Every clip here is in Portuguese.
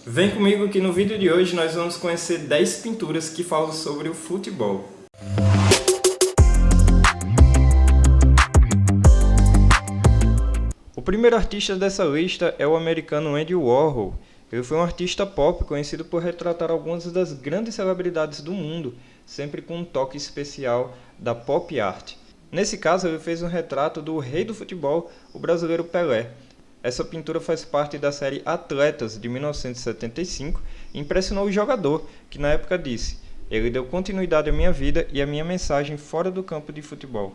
Vem comigo que no vídeo de hoje nós vamos conhecer 10 pinturas que falam sobre o futebol. O primeiro artista dessa lista é o americano Andy Warhol. Ele foi um artista pop conhecido por retratar algumas das grandes celebridades do mundo, sempre com um toque especial da pop art. Nesse caso, ele fez um retrato do rei do futebol, o brasileiro Pelé. Essa pintura faz parte da série Atletas, de 1975, e impressionou o jogador, que na época disse: "Ele deu continuidade à minha vida e à minha mensagem fora do campo de futebol."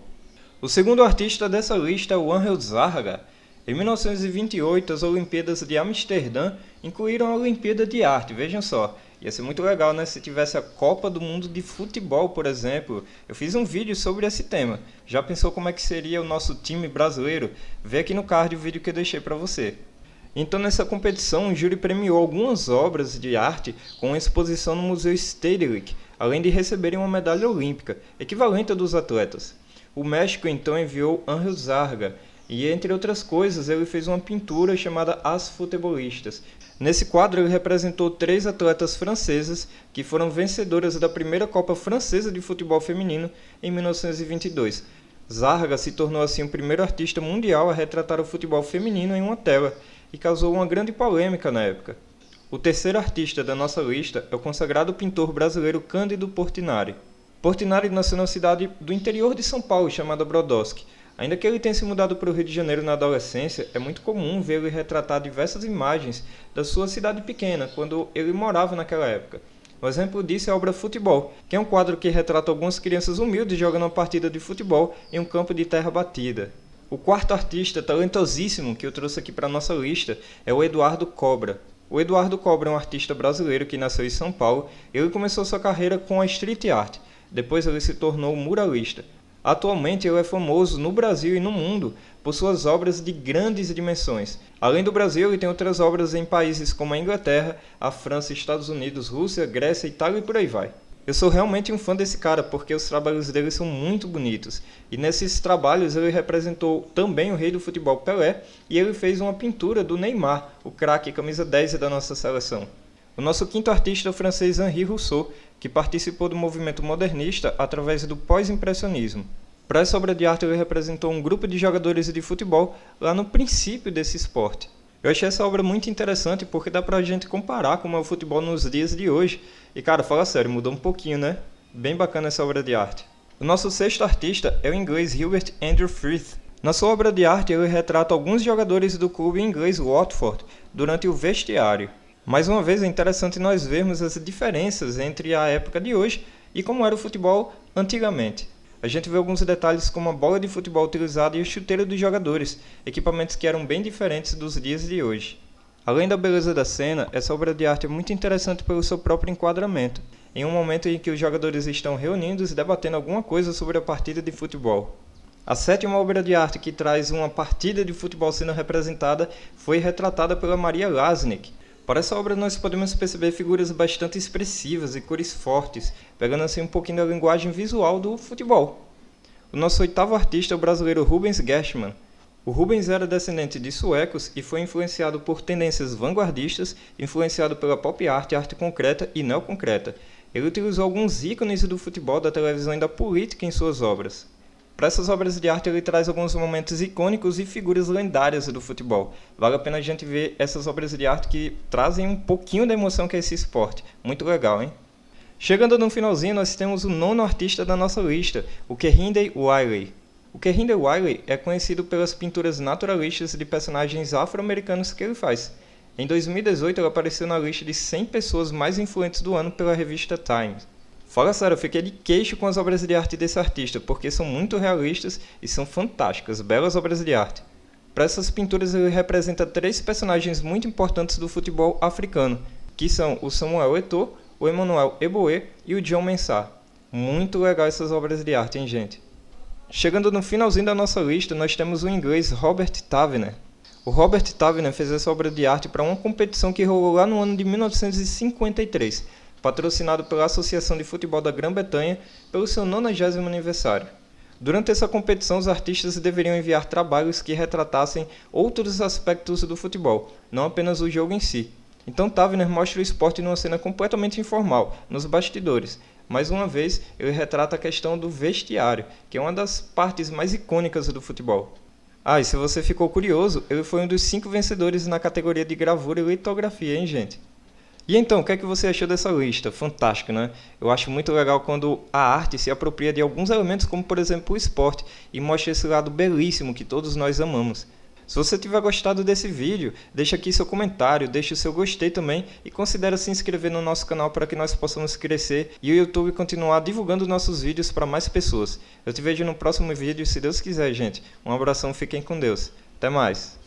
O segundo artista dessa lista é o Angel Zárraga. Em 1928, as Olimpíadas de Amsterdã incluíram a Olimpíada de Arte, vejam só. Ia ser muito legal, né, se tivesse a Copa do Mundo de Futebol, por exemplo. Eu fiz um vídeo sobre esse tema. Já pensou como é que seria o nosso time brasileiro? Vê aqui no card o vídeo que eu deixei para você. Então, nessa competição, o júri premiou algumas obras de arte com uma exposição no Museu Stedelijk, além de receberem uma medalha olímpica, equivalente à dos atletas. O México, então, enviou Angel Zárraga, e, entre outras coisas, ele fez uma pintura chamada As Futebolistas. Nesse quadro, ele representou 3 atletas francesas que foram vencedoras da primeira Copa Francesa de Futebol Feminino em 1922. Zárraga se tornou assim o primeiro artista mundial a retratar o futebol feminino em uma tela e causou uma grande polêmica na época. O terceiro artista da nossa lista é o consagrado pintor brasileiro Cândido Portinari. Portinari nasceu na cidade do interior de São Paulo, chamada Brodowski. Ainda que ele tenha se mudado para o Rio de Janeiro na adolescência, é muito comum ver ele retratar diversas imagens da sua cidade pequena, quando ele morava naquela época. Um exemplo disso é a obra Futebol, que é um quadro que retrata algumas crianças humildes jogando uma partida de futebol em um campo de terra batida. O quarto artista talentosíssimo que eu trouxe aqui para a nossa lista é o Eduardo Cobra. O Eduardo Cobra é um artista brasileiro que nasceu em São Paulo. Ele começou sua carreira com a street art, depois ele se tornou muralista. Atualmente ele é famoso no Brasil e no mundo por suas obras de grandes dimensões. Além do Brasil, ele tem outras obras em países como a Inglaterra, a França, Estados Unidos, Rússia, Grécia, Itália e por aí vai. Eu sou realmente um fã desse cara porque os trabalhos dele são muito bonitos. E nesses trabalhos ele representou também o rei do futebol Pelé e ele fez uma pintura do Neymar, o craque camisa 10 da nossa seleção. O nosso quinto artista é o francês Henri Rousseau, que participou do movimento modernista através do pós-impressionismo. Para essa obra de arte, ele representou um grupo de jogadores de futebol lá no princípio desse esporte. Eu achei essa obra muito interessante porque dá pra gente comparar como é o futebol nos dias de hoje. E cara, fala sério, mudou um pouquinho, né? Bem bacana essa obra de arte. O nosso sexto artista é o inglês Gilbert Andrew Frith. Na sua obra de arte, ele retrata alguns jogadores do clube inglês Watford durante o vestiário. Mais uma vez é interessante nós vermos as diferenças entre a época de hoje e como era o futebol antigamente. A gente vê alguns detalhes como a bola de futebol utilizada e o chuteiro dos jogadores, equipamentos que eram bem diferentes dos dias de hoje. Além da beleza da cena, essa obra de arte é muito interessante pelo seu próprio enquadramento, em um momento em que os jogadores estão reunidos e debatendo alguma coisa sobre a partida de futebol. A sétima obra de arte que traz uma partida de futebol sendo representada foi retratada pela Maria Lasnik. Para essa obra nós podemos perceber figuras bastante expressivas e cores fortes, pegando assim um pouquinho da linguagem visual do futebol. O nosso oitavo artista é o brasileiro Rubens Gershman. O Rubens era descendente de suecos e foi influenciado por tendências vanguardistas, influenciado pela pop art, arte concreta e neoconcreta. Ele utilizou alguns ícones do futebol, da televisão e da política em suas obras. Para essas obras de arte ele traz alguns momentos icônicos e figuras lendárias do futebol. Vale a pena a gente ver essas obras de arte que trazem um pouquinho da emoção que é esse esporte. Muito legal, hein? Chegando no finalzinho, nós temos o nono artista da nossa lista, o Kehinde Wiley. O Kehinde Wiley é conhecido pelas pinturas naturalistas de personagens afro-americanos que ele faz. Em 2018, ele apareceu na lista de 100 pessoas mais influentes do ano pela revista Time. Fala sério, eu fiquei de queixo com as obras de arte desse artista, porque são muito realistas e são fantásticas, belas obras de arte. Para essas pinturas ele representa 3 personagens muito importantes do futebol africano, que são o Samuel Eto'o, o Emmanuel Eboe e o John Mensah. Muito legal essas obras de arte, hein, gente? Chegando no finalzinho da nossa lista, nós temos o inglês Robert Tavener. O Robert Tavener fez essa obra de arte para uma competição que rolou lá no ano de 1953, patrocinado pela Associação de Futebol da Grã-Bretanha pelo seu 90º aniversário. Durante essa competição, os artistas deveriam enviar trabalhos que retratassem outros aspectos do futebol, não apenas o jogo em si. Então Tavener mostra o esporte numa cena completamente informal, nos bastidores. Mais uma vez, ele retrata a questão do vestiário, que é uma das partes mais icônicas do futebol. Ah, e se você ficou curioso, ele foi um dos 5 vencedores na categoria de gravura e litografia, hein, gente? E então, o que é que você achou dessa lista? Fantástico, né? Eu acho muito legal quando a arte se apropria de alguns elementos, como por exemplo o esporte, e mostra esse lado belíssimo que todos nós amamos. Se você tiver gostado desse vídeo, deixa aqui seu comentário, deixa o seu gostei também e considere se inscrever no nosso canal para que nós possamos crescer e o YouTube continuar divulgando nossos vídeos para mais pessoas. Eu te vejo no próximo vídeo, se Deus quiser, gente. Um abração, fiquem com Deus. Até mais!